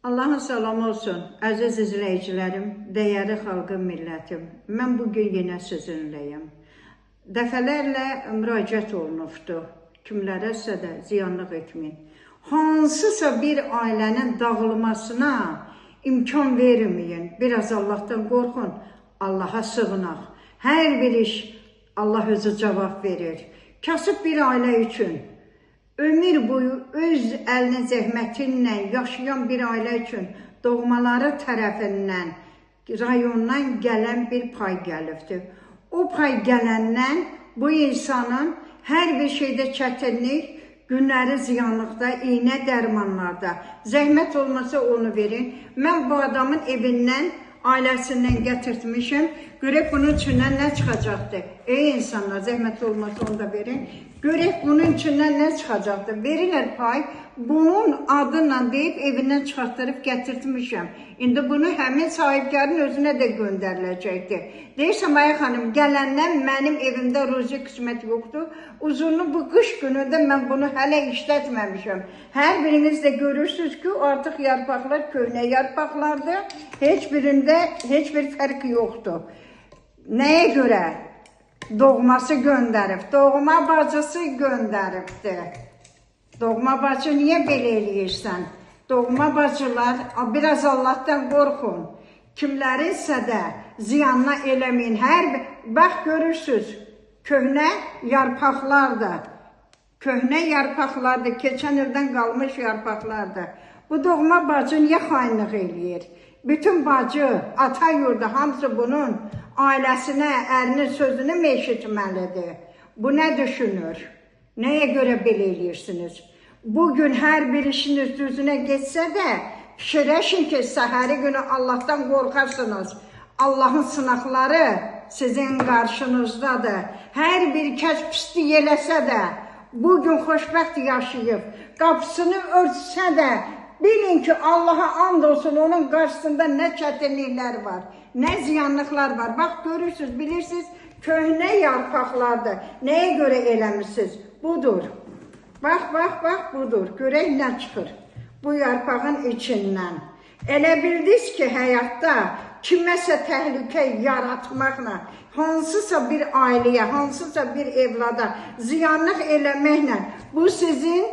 Allahın salamı olsun, əziz izləyicilərim, dəyərli xalqım, millətim. Mən bugün yenə sizinləyim. Dəfələrlə müraciət olunubdur. Kimlərəsə də ziyanlıq etməyin. Hansısa bir ailənin dağılmasına imkan verməyin. Biraz Allahdan qorxun, Allaha sığınaq. Hər bir iş Allah özü cavab verir. Kasıb bir ailə üçün, ömür boyu öz əlinin zəhmətinlə yaşayan bir ailə üçün doğmaları tərəfindən, rayondan gələn bir pay gəlibdir. O pay gələndən bu insanın hər bir şeydə çətinlik, günləri ziyanlıqda, iynə dərmanlarda, zəhmət olmasa onu verin. Mən bu adamın evindən, ailəsindən gətirtmişim. Görək bunun içindən nə çıxacaqdır? Ey insanlar, zəhmət olmasa onu da verin. Görək bunun içindən nə çıxacaqdır? Verirlər pay. Bunun adıyla deyib evindən çıxartdırıb gətirtmişəm. İndi bunu həmin sahibkarın özünə də göndəriləcəkdir. Deyirsəm, ay xanım, gələndən mənim evimdə ruzi qismət yoxdur. Uzunlu bu qış günündə mən bunu hələ işlətməmişəm. Hər biriniz də görürsünüz ki, artıq yarpaqlar köhnə yarpaqlardır. Heç birində heç bir fərq yoxdur. Nəyə görə? Doğması göndərib, doğma bacısı göndəribdir. Doğma bacı niyə belə eləyirsən? Doğma bacılar, biraz Allahdan qorxun. Kimlərinsə də ziyanına eləməyin. Bax, görürsünüz, köhnə yarpaqlardır. Köhnə yarpaqlardır, keçən ildən qalmış yarpaqlardır. Bu doğma bacı niyə xainlik eləyir? Bütün bacı, ata yurdu, hamısı bunun ailəsinə, ərinin sözünü mü eşitməlidir? Bu nə düşünür? Nəyə görə belə eləyirsiniz? Bugün hər bir işiniz düzünə geçsə də, fikirləşin ki, səhəri günü Allahdan qorxarsınız. Allahın sınaqları sizin qarşınızdadır. Hər bir kəs pislik eləsə də, bugün xoşbəxt yaşayıb, qapısını örtsə də, bilin ki, Allaha and olsun, onun qarşısında nə çətinliklər var, nə ziyanlıqlar var. Bax, görürsünüz, bilirsiniz, köhnə yarpaqlardır. Nəyə görə eləmişsiniz? Budur. Bax, budur. Görək nə çıxır bu yarpağın içindən. Elə bildiniz ki, həyatda kiməsə təhlükə yaratmaqla, hansısa bir ailəyə, hansısa bir evlada ziyanlıq eləməklə bu sizin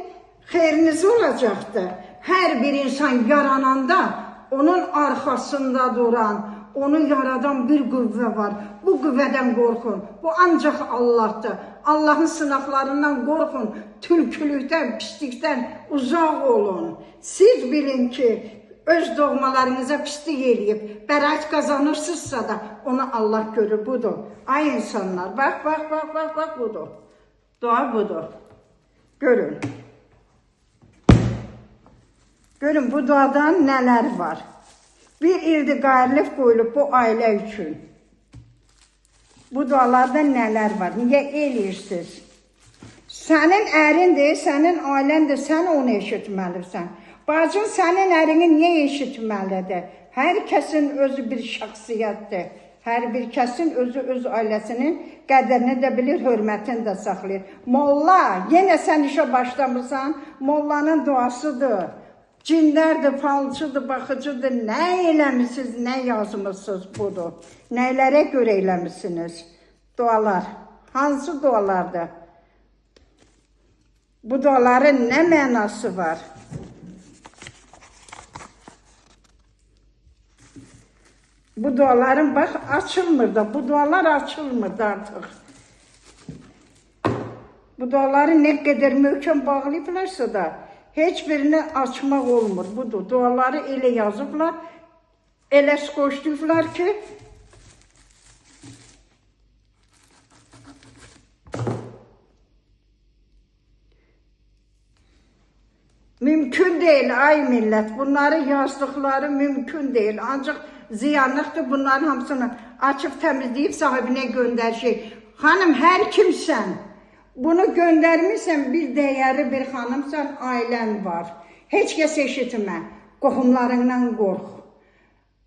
xeyriniz olacaqdır. Hər bir insan yarananda onun arxasında duran, onu yaradan bir qüvvə var. Bu qüvvədən qorxun. Bu ancaq Allahdır. Allahın sınaqlarından qorxun. Tülkülükdən, pislikdən uzaq olun. Siz bilin ki, öz doğmalarınıza pislik eləyib, bəraət qazanırsınızsa da onu Allah görür. Budur. Ay insanlar, bax, budur. Dua budur. Görün. Görün, bu duadan nələr var. Bir ildir qayırlıq qoyulub bu ailə üçün. Bu dualarda nələr var? Niyə eləyirsiniz? Sənin ərindir, sənin ailəndir, sən onu eşitməlisən. Bacın sənin ərini niyə eşitməlidir? Hər kəsin özü bir şəxsiyyətdir. Hər bir kəsin özü öz ailəsinin qədrini də bilir, hörmətini də saxlayır. Molla, yenə sən işə başlamırsan, mollanın duasıdır. Cinlərdir, falçıdır, baxıcıdır, nə eləmişsiniz, nə yazmışsınız budur. Nəylərə görə eləmişsiniz? Dualar, hansı dualardır? Bu duaların nə mənası var? Bu duaların, bax, açılmır da, bu dualar açılmır da artıq. Bu duaları nə qədər möhkəm bağlayıblarsa da, heç birini açmaq olmur. Budur, duaları elə yazıblar, elə skoşduyublar ki, mümkün deyil, ay millət, bunları yazdıqları mümkün deyil. Ancaq ziyanlıqdır, bunların hamısını açıb təmizləyib sahibinə göndərəcək. Xanım, hər kimsən, bunu göndərmirsən, bir dəyərli bir xanımsan, ailən var. Heç kəs eşitmə, qohumlarından qorx.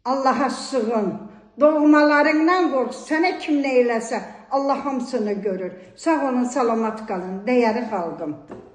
Allaha sığın, doğmalarından qorx. Sənə kim nə eləsə, Allah hamısını görür. Sağ olun, salamat qalın, dəyərli xalqım.